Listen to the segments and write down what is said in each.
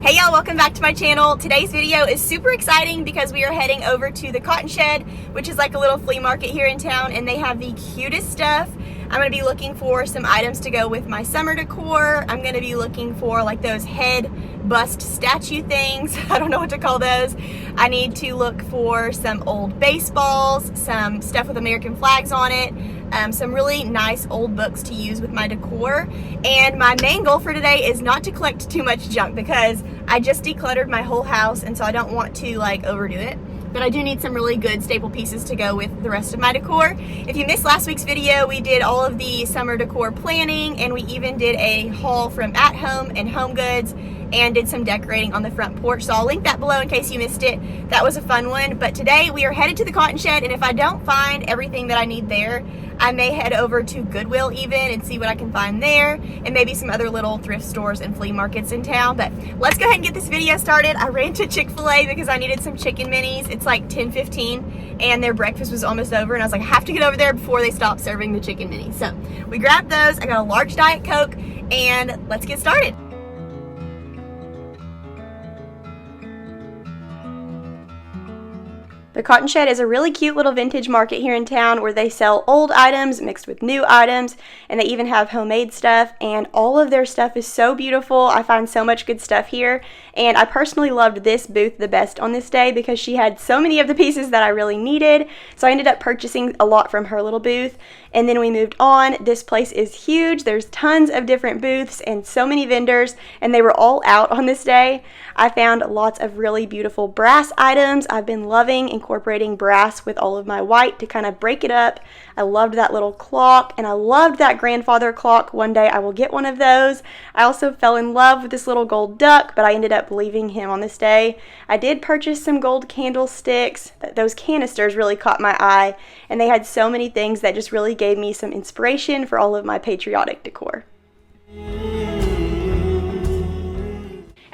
Hey y'all, welcome back to my channel. Today's video is super exciting because we are heading over to the Cotton Shed, which is like a little flea market here in town, and they have the cutest stuff. I'm going to be looking for some items to go with my summer decor. I'm going to be looking for like those head bust statue things. I don't know what to call those. I need to look for some old baseballs, some stuff with American flags on it, some really nice old books to use with my decor. And my main goal for today is not to collect too much junk because I just decluttered my whole house, and so I don't want to like overdo it. But I do need some really good staple pieces to go with the rest of my decor. If you missed last week's video, we did all of the summer decor planning, and we even did a haul from At Home and Home Goods and did some decorating on the front porch. So I'll link that below in case you missed it. That was a fun one. But today we are headed to the Cotton Shed, and if I don't find everything that I need there, I may head over to Goodwill even and see what I can find there, and maybe some other little thrift stores and flea markets in town. But let's go ahead and get this video started. I ran to Chick-fil-A because I needed some chicken minis. It's like 10:15 and their breakfast was almost over, and I was like, I have to get over there before they stop serving the chicken minis. So we grabbed those. I got a large Diet Coke, and let's get started. The Cotton Shed is a really cute little vintage market here in town where they sell old items mixed with new items, and they even have homemade stuff, and all of their stuff is so beautiful. I find so much good stuff here, and I personally loved this booth the best on this day because she had so many of the pieces that I really needed, so I ended up purchasing a lot from her little booth. And then we moved on. This place is huge. There's tons of different booths and so many vendors, and they were all out on this day. I found lots of really beautiful brass items. I've been loving incorporating brass with all of my white to kind of break it up. I loved that little clock, and I loved that grandfather clock. One day I will get one of those. I also fell in love with this little gold duck, but I ended up leaving him on this day. I did purchase some gold candlesticks. Those canisters really caught my eye, and they had so many things that just really gave me some inspiration for all of my patriotic decor.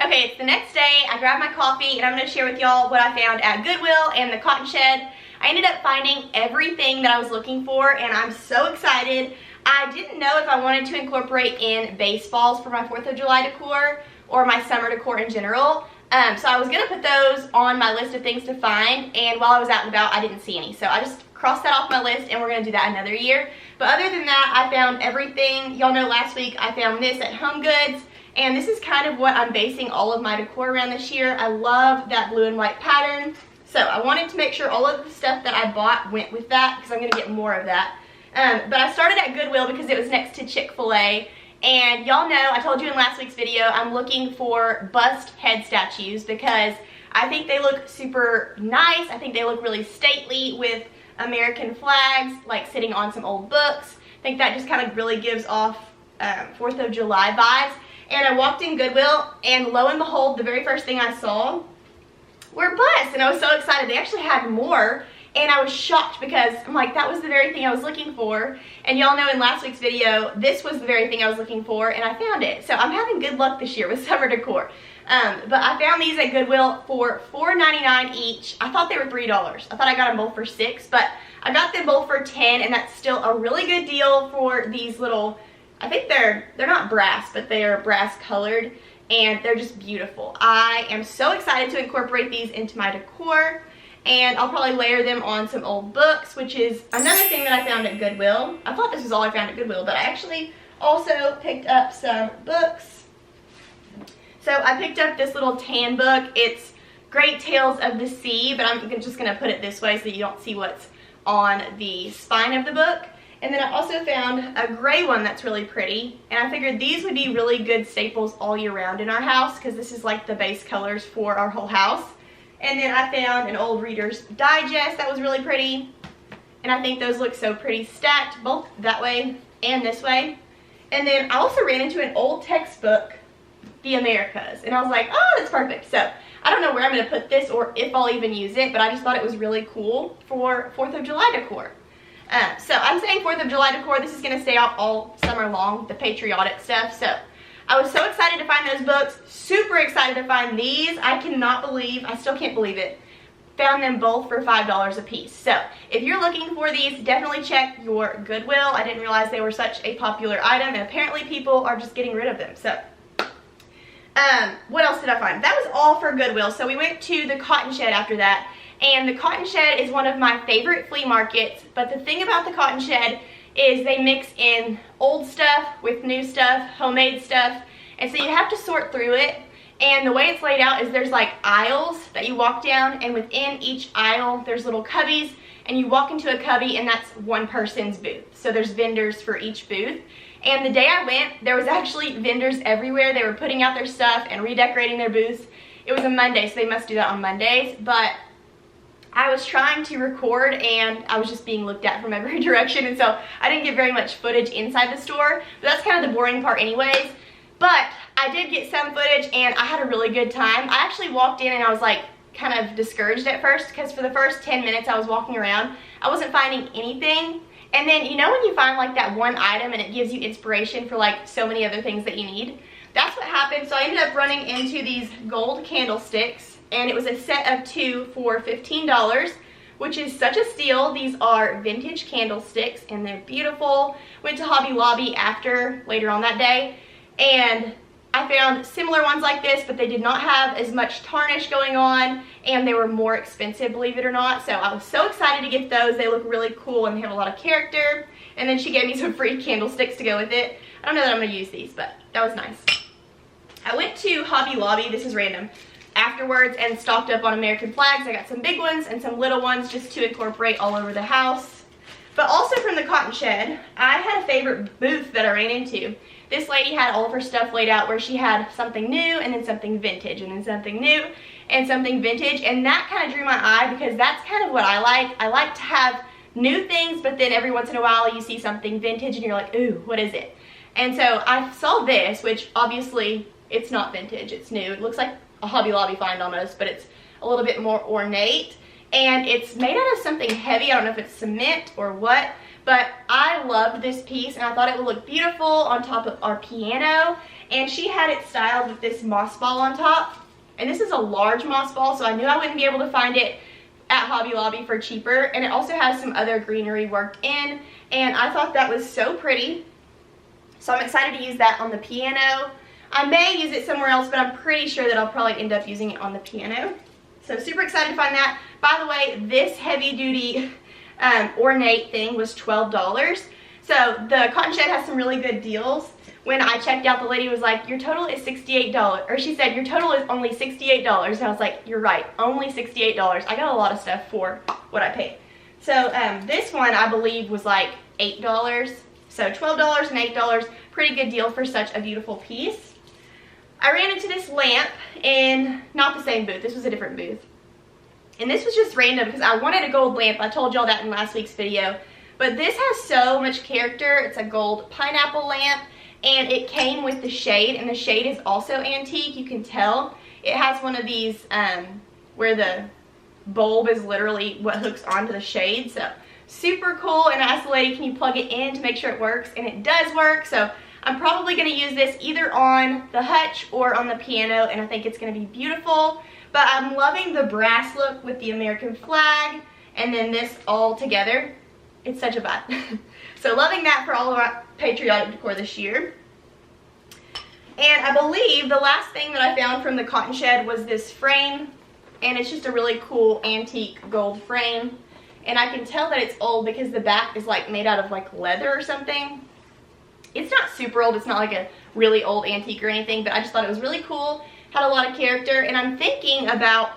Okay, it's the next day. I grabbed my coffee, and I'm going to share with y'all what I found at Goodwill and the Cotton Shed. I ended up finding everything that I was looking for, and I'm so excited. I didn't know if I wanted to incorporate in baseballs for my 4th of July decor or my summer decor in general. So I was going to put those on my list of things to find, and while I was out and about, I didn't see any. So I just crossed that off my list, and we're going to do that another year. But other than that, I found everything. Y'all know last week I found this at Home Goods, and this is kind of what I'm basing all of my decor around this year. I love that blue and white pattern. So I wanted to make sure all of the stuff that I bought went with that because I'm going to get more of that. But I started at Goodwill because it was next to Chick-fil-A. And y'all know, I told you in last week's video, I'm looking for bust head statues because I think they look super nice. I think they look really stately with American flags, like sitting on some old books. I think that just kind of really gives off 4th of July vibes. And I walked in Goodwill, and lo and behold, the very first thing I saw were busts, and I was so excited. They actually had more, and I was shocked because I'm like, that was the very thing I was looking for. And y'all know in last week's video, this was the very thing I was looking for, and I found it. So I'm having good luck this year with summer decor. But I found these at Goodwill for $4.99 each. I thought they were $3. I thought I got them both for $6, but I got them both for $10, and that's still a really good deal for these little, I think they're not brass, but they are brass colored, and they're just beautiful. I am so excited to incorporate these into my decor, and I'll probably layer them on some old books, which is another thing that I found at Goodwill. I thought this was all I found at Goodwill, but I actually also picked up some books. So I picked up this little tan book. It's Great Tales of the Sea, but I'm just going to put it this way so that you don't see what's on the spine of the book. And then I also found a gray one that's really pretty, and I figured these would be really good staples all year round in our house because this is like the base colors for our whole house. And then I found an old Reader's Digest that was really pretty, and I think those look so pretty stacked both that way and this way. And then I also ran into an old textbook, The Americas, and I was like, oh, that's perfect. So I don't know where I'm going to put this or if I'll even use it, but I just thought it was really cool for 4th of July decor. So I'm saying 4th of July decor. This is going to stay out all summer long, the patriotic stuff. So I was so excited to find those books, super excited to find these. I still can't believe it. Found them both for $5 a piece. So if you're looking for these, definitely check your Goodwill. I didn't realize they were such a popular item, and apparently people are just getting rid of them. So What else did I find? That was all for Goodwill. So we went to the Cotton Shed after that. And the Cotton Shed is one of my favorite flea markets. But the thing about the Cotton Shed is they mix in old stuff with new stuff, homemade stuff. And so you have to sort through it. And the way it's laid out is there's like aisles that you walk down. And within each aisle, there's little cubbies. And you walk into a cubby and that's one person's booth. So there's vendors for each booth. And the day I went, there was actually vendors everywhere. They were putting out their stuff and redecorating their booths. It was a Monday, so they must do that on Mondays. But I was trying to record and I was just being looked at from every direction. And so I didn't get very much footage inside the store. But that's kind of the boring part anyways. But I did get some footage and I had a really good time. I actually walked in and I was like kind of discouraged at first because for the first 10 minutes I was walking around, I wasn't finding anything. And then, you know when you find like that one item and it gives you inspiration for like so many other things that you need? That's what happened. So I ended up running into these gold candlesticks and it was a set of 2 for $15, which is such a steal. These are vintage candlesticks and they're beautiful. Went to Hobby Lobby later on that day, and I found similar ones like this, but they did not have as much tarnish going on and they were more expensive, believe it or not. So I was so excited to get those. They look really cool and they have a lot of character. And then she gave me some free candlesticks to go with it. I don't know that I'm going to use these, but that was nice. I went to Hobby Lobby, this is random, afterwards and stocked up on American flags. I got some big ones and some little ones just to incorporate all over the house. But also from the Cotton Shed, I had a favorite booth that I ran into. This lady had all of her stuff laid out where she had something new and then something vintage and then something new and something vintage, and that kind of drew my eye because that's kind of what I like. I like to have new things, but then every once in a while you see something vintage and you're like, ooh, what is it? And so I saw this, which obviously it's not vintage, it's new. It looks like a Hobby Lobby find almost, but it's a little bit more ornate. And it's made out of something heavy. I don't know if it's cement or what, but I loved this piece and I thought it would look beautiful on top of our piano. And she had it styled with this moss ball on top. And this is a large moss ball, so I knew I wouldn't be able to find it at Hobby Lobby for cheaper. And it also has some other greenery worked in. And I thought that was so pretty. So I'm excited to use that on the piano. I may use it somewhere else, but I'm pretty sure that I'll probably end up using it on the piano. So super excited to find that. By the way, this heavy duty ornate thing was $12. So the Cotton Shed has some really good deals. When I checked out, the lady was like, your total is $68. Or she said, your total is only $68. And I was like, you're right, only $68. I got a lot of stuff for what I paid. So this one I believe was like $8. So $12 and $8, pretty good deal for such a beautiful piece. I ran into this lamp in not the same booth, this was a different booth. And this was just random because I wanted a gold lamp. I told y'all that in last week's video. But this has so much character. It's a gold pineapple lamp and it came with the shade, and the shade is also antique, you can tell. It has one of these where the bulb is literally what hooks onto the shade. So super cool. And I asked the lady, can you plug it in to make sure it works? And it does work. So I'm probably going to use this either on the hutch or on the piano, and I think it's going to be beautiful. But I'm loving the brass look with the American flag and then this all together. It's such a vibe. So loving that for all of our patriotic decor this year. And I believe the last thing that I found from the Cotton Shed was this frame, and it's just a really cool antique gold frame. And I can tell that it's old because the back is like made out of like leather or something. It's not super old, it's not like a really old antique or anything, but I just thought it was really cool, had a lot of character. And I'm thinking about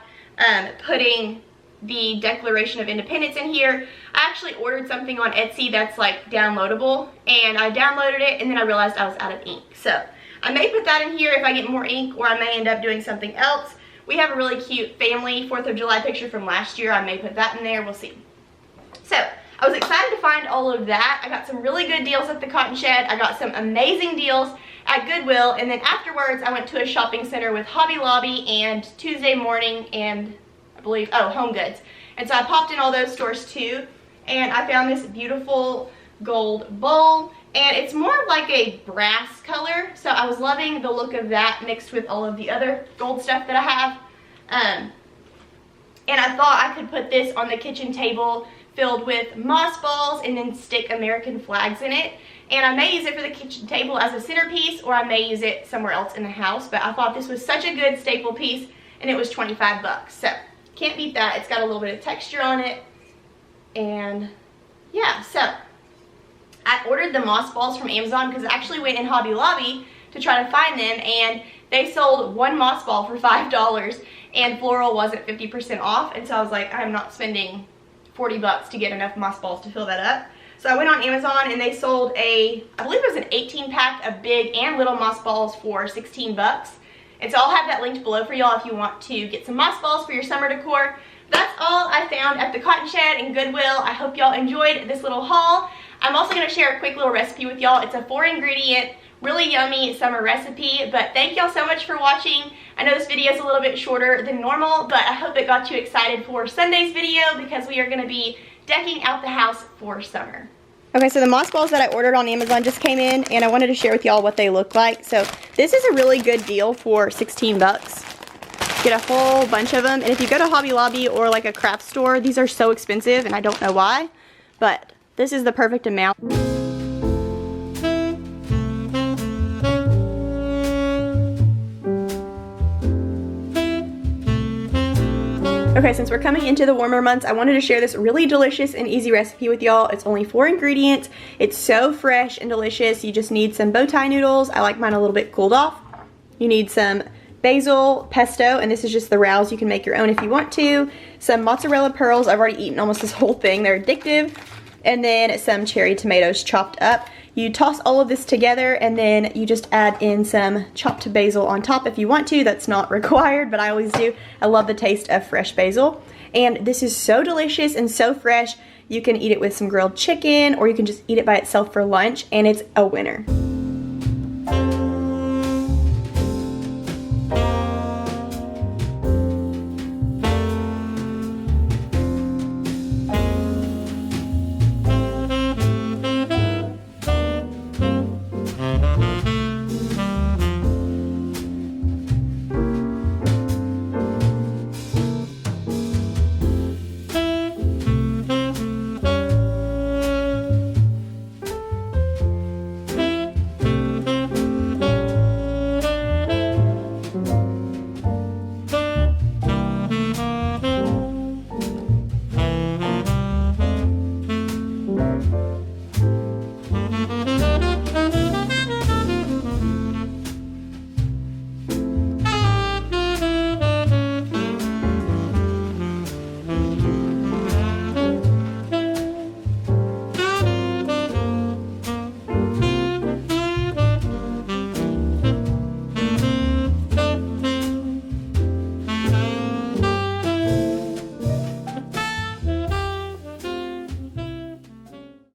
putting the Declaration of Independence in here. I actually ordered something on Etsy that's like downloadable, and I downloaded it and then I realized I was out of ink. So I may put that in here if I get more ink, or I may end up doing something else. We have a really cute family 4th of July picture from last year. I may put that in there, we'll see. So I was excited to find all of that. I got some really good deals at the Cotton Shed. I got some amazing deals at Goodwill, and then afterwards I went to a shopping center with Hobby Lobby and Tuesday Morning and I believe, oh, Home Goods. And so I popped in all those stores too, and I found this beautiful gold bowl, and it's more like a brass color, so I was loving the look of that mixed with all of the other gold stuff that I have. And I thought I could put this on the kitchen table filled with moss balls and then stick American flags in it. And I may use it for the kitchen table as a centerpiece, or I may use it somewhere else in the house. But I thought this was such a good staple piece, and it was 25 bucks. So can't beat that. It's got a little bit of texture on it. And yeah, so I ordered the moss balls from Amazon because I actually went in Hobby Lobby to try to find them, and they sold one moss ball for $5, and floral wasn't 50% off. And so I was like, I'm not spending 40 bucks to get enough moss balls to fill that up. So I went on Amazon and they sold I believe it was an 18 pack of big and little moss balls for 16 bucks. And so I'll have that linked below for y'all if you want to get some moss balls for your summer decor. That's all I found at the Cotton Shed and Goodwill. I hope y'all enjoyed this little haul. I'm also going to share a quick little recipe with y'all. It's a 4-ingredient, really yummy summer recipe. But thank y'all so much for watching. I know this video is a little bit shorter than normal, but I hope it got you excited for Sunday's video because we are going to be decking out the house for summer. Okay, so the moss balls that I ordered on Amazon just came in, and I wanted to share with y'all what they look like. So this is a really good deal for 16 bucks. Get a whole bunch of them, and if you go to Hobby Lobby or like a craft store, these are so expensive, and I don't know why, but this is the perfect amount. Okay, since we're coming into the warmer months, I wanted to share this really delicious and easy recipe with y'all. It's only 4 ingredients. It's so fresh and delicious. You just need some bow tie noodles. I like mine a little bit cooled off. You need some basil pesto, and this is just the rouse. You can make your own if you want to. Some mozzarella pearls. I've already eaten almost this whole thing. They're addictive. And then some cherry tomatoes chopped up. You toss all of this together, and then you just add in some chopped basil on top if you want to. That's not required, but I always do. I love the taste of fresh basil. And this is so delicious and so fresh. You can eat it with some grilled chicken, or you can just eat it by itself for lunch, and it's a winner.